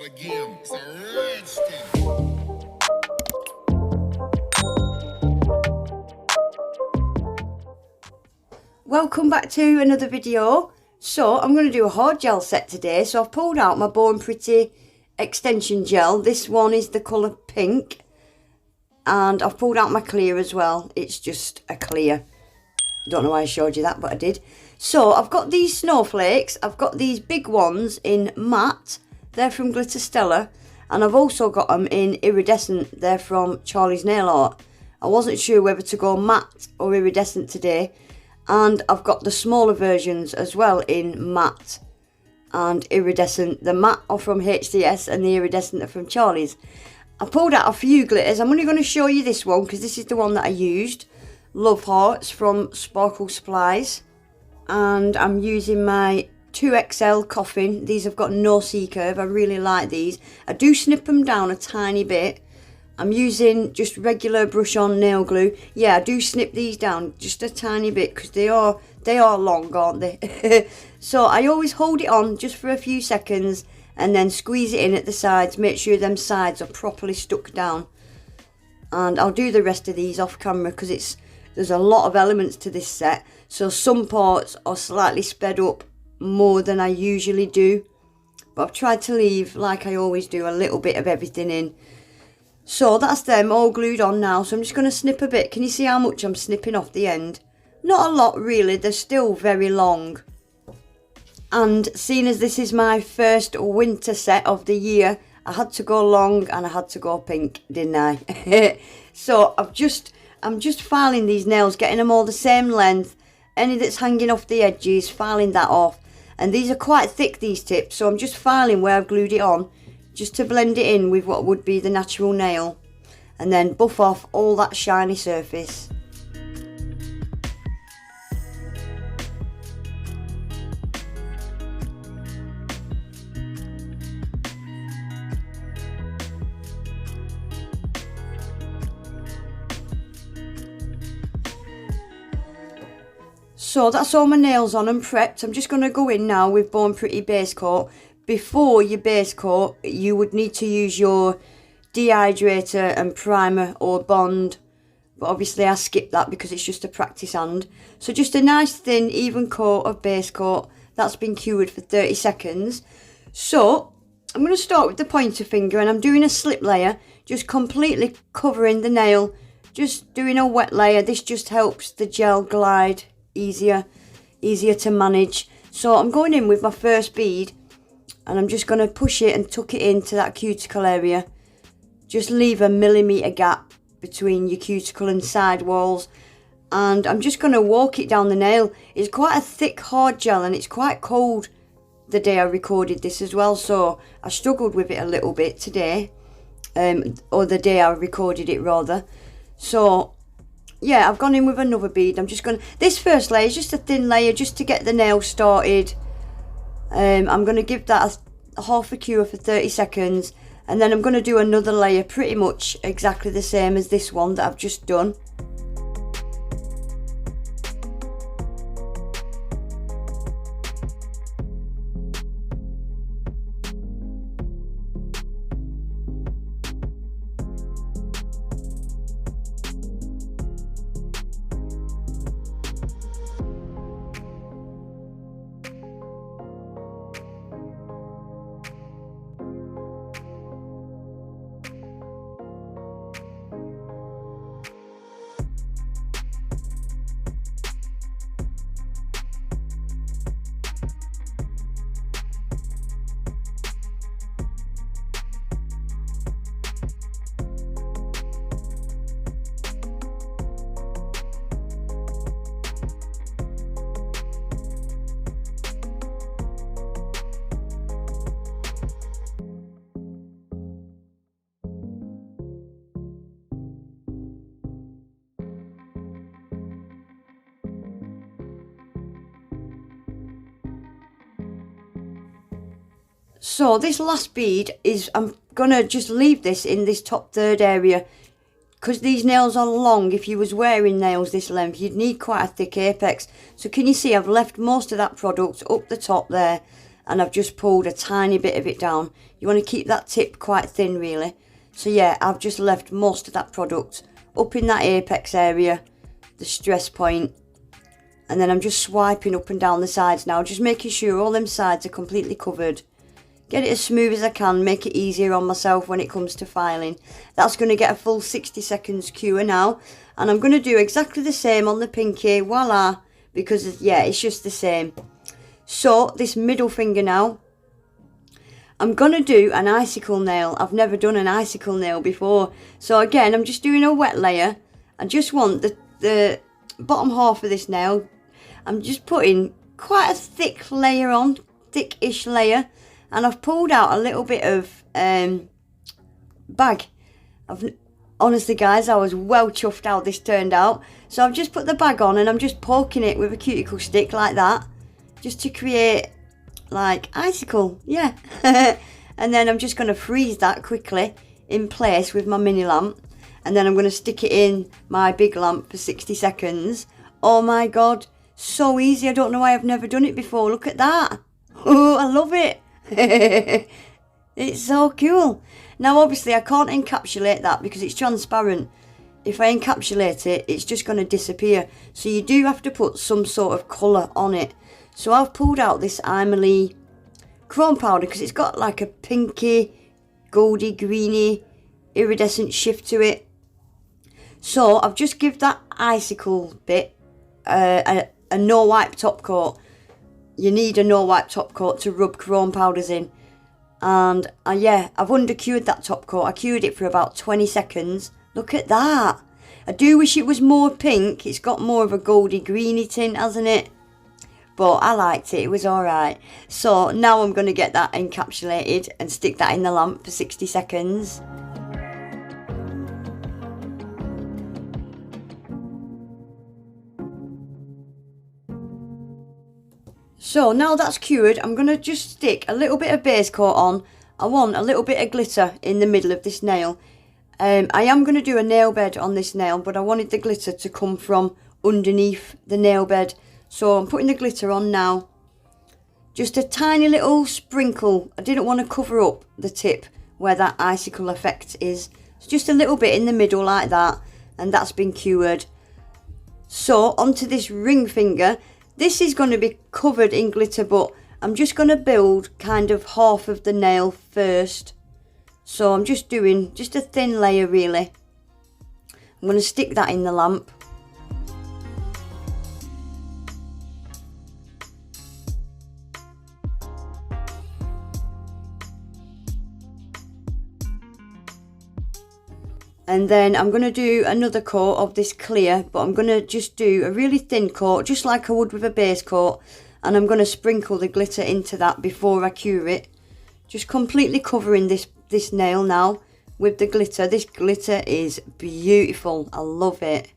start again. It's a rich thing. Welcome back to another video. So I'm going to do a hard gel set today. So I've pulled out my Born Pretty extension gel. This one is the colour pink. And I've pulled out my clear as well. It's just a clear. Don't know why I showed you that, but I did. So I've got these snowflakes. I've got these big ones in matte. They're from Glitter Stella. And I've also got them in iridescent. They're from Charlie's Nail Art. I wasn't sure whether to go matte or iridescent today. And I've got the smaller versions as well in matte and iridescent. The matte are from HDS and the iridescent are from Charlie's. I pulled out a few glitters. I'm only going to show you this one because this is the one that I used. Love Hearts from Sparkle Supplies. And I'm using my 2XL coffin. These have got no C-curve. I really like these. I do snip them down a tiny bit. I'm using just regular brush on nail glue. Yeah, I do snip these down just a tiny bit because they are long, aren't they? So I always hold it on just for a few seconds and then squeeze it in at the sides. Make sure them sides are properly stuck down. And I'll do the rest of these off camera because there's a lot of elements to this set. So some parts are slightly sped up more than I usually do. But I've tried to leave, like I always do, a little bit of everything in. So that's them all glued on now. So I'm just going to snip a bit. Can you see how much I'm snipping off the end? Not a lot really. They're still very long. And seeing as this is my first winter set of the year, I had to go long and I had to go pink, didn't I? So I'm just filing these nails, getting them all the same length. Any that's hanging off the edges, filing that off. And these are quite thick, these tips. So I'm just filing where I've glued it on, just to blend it in with what would be the natural nail. And then buff off all that shiny surface. So that's all my nails on and prepped. I'm just going to go in now with Born Pretty base coat. Before your base coat, you would need to use your dehydrator and primer or bond. But obviously I skipped that because it's just a practice hand. So just a nice thin even coat of base coat. That's been cured for 30 seconds. So I'm going to start with the pointer finger and I'm doing a slip layer. Just completely covering the nail. Just doing a wet layer. This just helps the gel glide easier to manage. So I'm going in with my first bead. And I'm just going to push it and tuck it into that cuticle area. Just leave a millimetre gap between your cuticle and side walls. And I'm just going to walk it down the nail. It's quite a thick hard gel and it's quite cold the day I recorded this as well. So I struggled with it a little bit today. Or the day I recorded it rather. So yeah, I've gone in with another bead. I'm just going to... This first layer is just a thin layer just to get the nail started. I'm going to give that a half a cure for 30 seconds and then I'm going to do another layer pretty much exactly the same as this one that I've just done. So this last bead is, I'm going to just leave this in this top third area because these nails are long. If you was wearing nails this length, you'd need quite a thick apex. So can you see I've left most of that product up the top there and I've just pulled a tiny bit of it down. You want to keep that tip quite thin really. So yeah, I've just left most of that product up in that apex area, the stress point, and then I'm just swiping up and down the sides now, just making sure all them sides are completely covered. Get it as smooth as I can, make it easier on myself when it comes to filing. That's going to get a full 60 seconds cure now, and I'm going to do exactly the same on the pinky, voila, because yeah, it's just the same. So this middle finger now, I'm going to do an icicle nail. I've never done an icicle nail before. So again, I'm just doing a wet layer. I just want the bottom half of this nail, I'm just putting quite a thick layer on, thick-ish layer. And I've pulled out a little bit of bag. Honestly guys, I was well chuffed how this turned out. So I've just put the bag on and I'm just poking it with a cuticle stick like that. Just to create like icicle, yeah. And then I'm just going to freeze that quickly in place with my mini lamp. And then I'm going to stick it in my big lamp for 60 seconds. Oh my god, so easy. I don't know why I've never done it before. Look at that. Oh, I love it. It's so cool. Now obviously I can't encapsulate that because it's transparent. If I encapsulate it, it's just going to disappear. So you do have to put some sort of colour on it. So I've pulled out this Imely chrome powder because it's got like a pinky, goldy, greeny, iridescent shift to it. So I've just give that icicle bit a no wipe top coat. You need a no wipe top coat to rub chrome powders in. And yeah, I've undercured that top coat. I cured it for about 20 seconds. Look at that. I do wish it was more pink. It's got more of a goldy greeny tint, hasn't it? But I liked it. It was alright. So now I'm going to get that encapsulated and stick that in the lamp for 60 seconds. So now that's cured, I'm going to just stick a little bit of base coat on. I want a little bit of glitter in the middle of this nail. I am going to do a nail bed on this nail, but I wanted the glitter to come from underneath the nail bed. So I'm putting the glitter on now. Just a tiny little sprinkle. I didn't want to cover up the tip where that icicle effect is. So just a little bit in the middle like that, and that's been cured. So onto this ring finger. This is going to be covered in glitter, but I'm just going to build kind of half of the nail first. So I'm just doing just a thin layer really. I'm going to stick that in the lamp. And then I'm going to do another coat of this clear, but I'm going to just do a really thin coat, just like I would with a base coat. And I'm going to sprinkle the glitter into that before I cure it. Just completely covering this nail now with the glitter. This glitter is beautiful. I love it.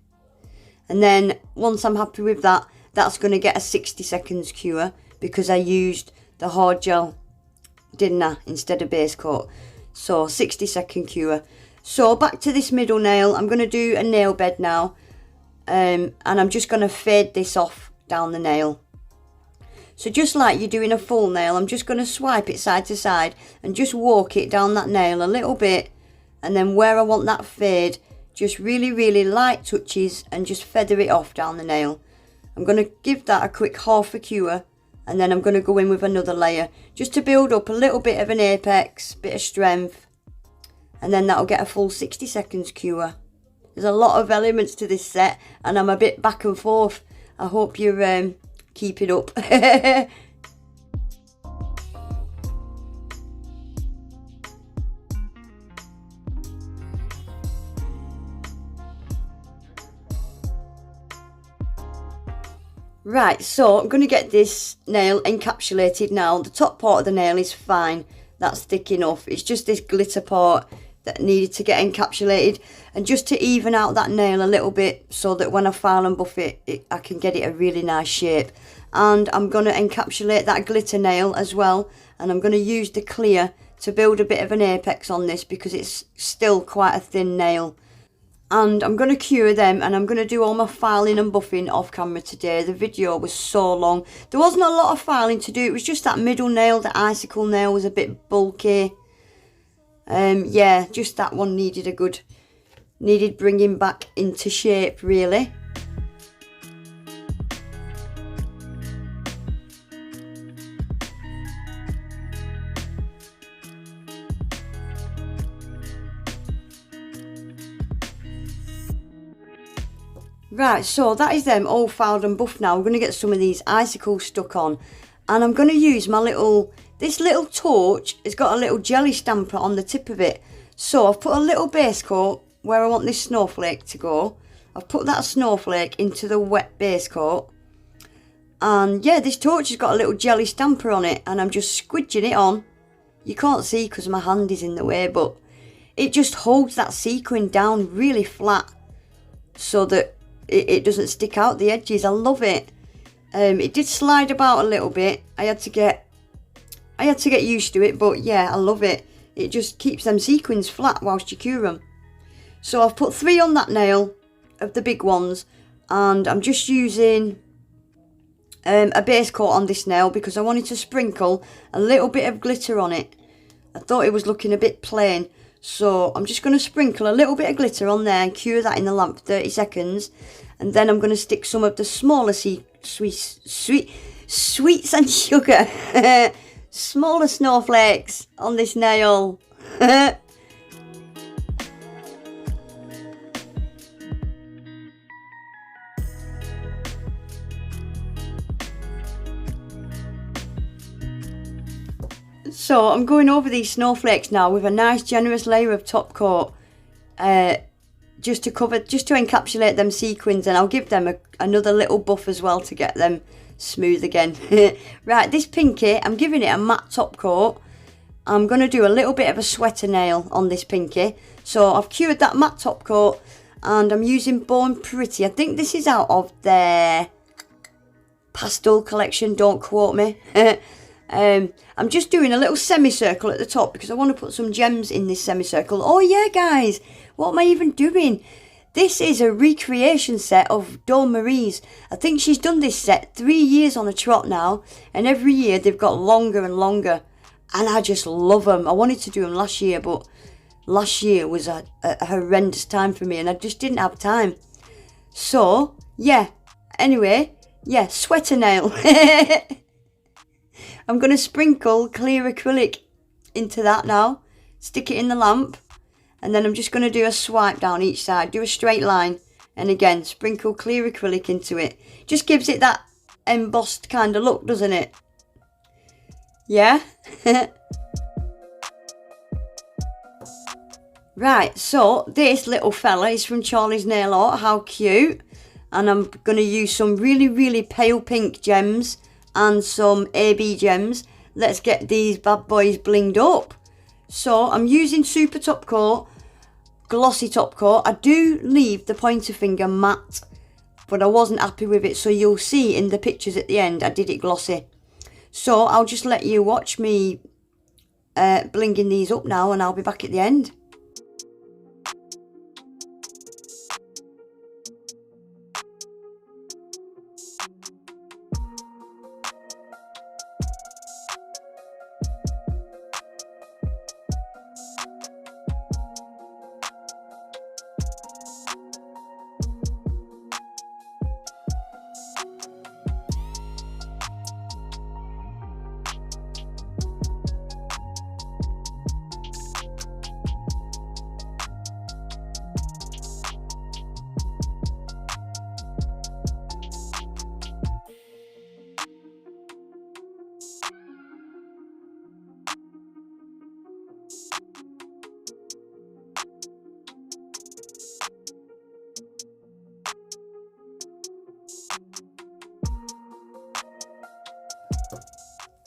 And then once I'm happy with that, that's going to get a 60 seconds cure because I used the hard gel, didn't I, instead of base coat. So 60-second cure. So back to this middle nail, I'm going to do a nail bed now, and I'm just going to fade this off down the nail. So just like you're doing a full nail, I'm just going to swipe it side to side and just walk it down that nail a little bit, and then where I want that fade, just really light touches and just feather it off down the nail. I'm going to give that a quick half a cure, and then I'm going to go in with another layer just to build up a little bit of an apex, bit of strength. And then that'll get a full 60 seconds cure. There's a lot of elements to this set, and I'm a bit back and forth. I hope you're keeping up. Right, so I'm going to get this nail encapsulated now. The top part of the nail is fine. That's thick enough. It's just this glitter part that needed to get encapsulated, and just to even out that nail a little bit so that when I file and buff it, I can get it a really nice shape. And I'm going to encapsulate that glitter nail as well, and I'm going to use the clear to build a bit of an apex on this because it's still quite a thin nail. And I'm going to cure them, and I'm going to do all my filing and buffing off camera today. The video was so long. There wasn't a lot of filing to do. It was just that middle nail, the icicle nail was a bit bulky. Yeah, just that one needed bringing back into shape really. Right, so that is them all filed and buffed now. I'm going to get some of these icicles stuck on. And I'm going to use my this little torch. It's got a little jelly stamper on the tip of it. So I've put a little base coat where I want this snowflake to go. I've put that snowflake into the wet base coat. And yeah, this torch has got a little jelly stamper on it. And I'm just squidging it on. You can't see because my hand is in the way, but it just holds that sequin down really flat so that it doesn't stick out the edges. I love it. It did slide about a little bit. I had to get used to it, but yeah, I love it. It just keeps them sequins flat whilst you cure them. So I've put 3 on that nail of the big ones, and I'm just using a base coat on this nail because I wanted to sprinkle a little bit of glitter on it. I thought it was looking a bit plain. So I'm just going to sprinkle a little bit of glitter on there and cure that in the lamp for 30 seconds. And then I'm going to stick some of the smaller sweets and sugar, smaller snowflakes on this nail. So I'm going over these snowflakes now with a nice generous layer of top coat, just to encapsulate them sequins, and I'll give them another little buff as well to get them smooth again. Right, this pinky, I'm giving it a matte top coat. I'm going to do a little bit of a sweater nail on this pinky. So I've cured that matte top coat, and I'm using Born Pretty. I think this is out of their pastel collection, don't quote me. I'm just doing a little semicircle at the top because I want to put some gems in this semicircle. Oh yeah, guys, what am I even doing? This is a recreation set of Dawn Marie's. I think she's done this set 3 years on a trot now, and every year they've got longer and longer, and I just love them. I wanted to do them last year, but last year was a horrendous time for me, and I just didn't have time. So yeah, anyway, yeah, sweater nail. I'm going to sprinkle clear acrylic into that now, stick it in the lamp, and then I'm just going to do a swipe down each side, do a straight line, and again sprinkle clear acrylic into it. Just gives it that embossed kind of look, doesn't it? Yeah? Right, so this little fella is from Charlie's Nail Art. How cute. And I'm going to use some really, really pale pink gems and some AB gems. Let's get these bad boys blinged up. So I'm using super top coat, glossy top coat. I do leave the pointer finger matte, but I wasn't happy with it, so you'll see in the pictures at the end I did it glossy. So I'll just let you watch me blinging these up now, and I'll be back at the end.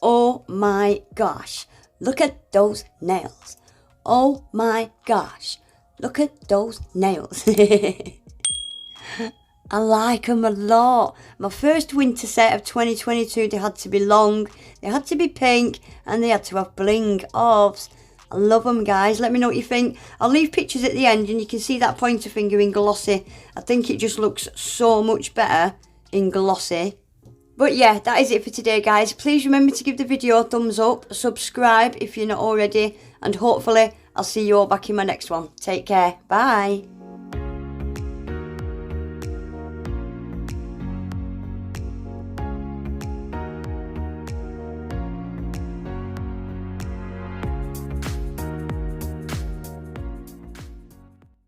Oh my gosh, look at those nails. Oh my gosh, look at those nails. I like them a lot. My first winter set of 2022, they had to be long, they had to be pink, and they had to have bling. Oh, I love them, guys. Let me know what you think. I'll leave pictures at the end and you can see that pointer finger in glossy. I think it just looks so much better in glossy. But yeah, that is it for today, guys. Please remember to give the video a thumbs up, subscribe if you're not already, and hopefully I'll see you all back in my next one. Take care. Bye.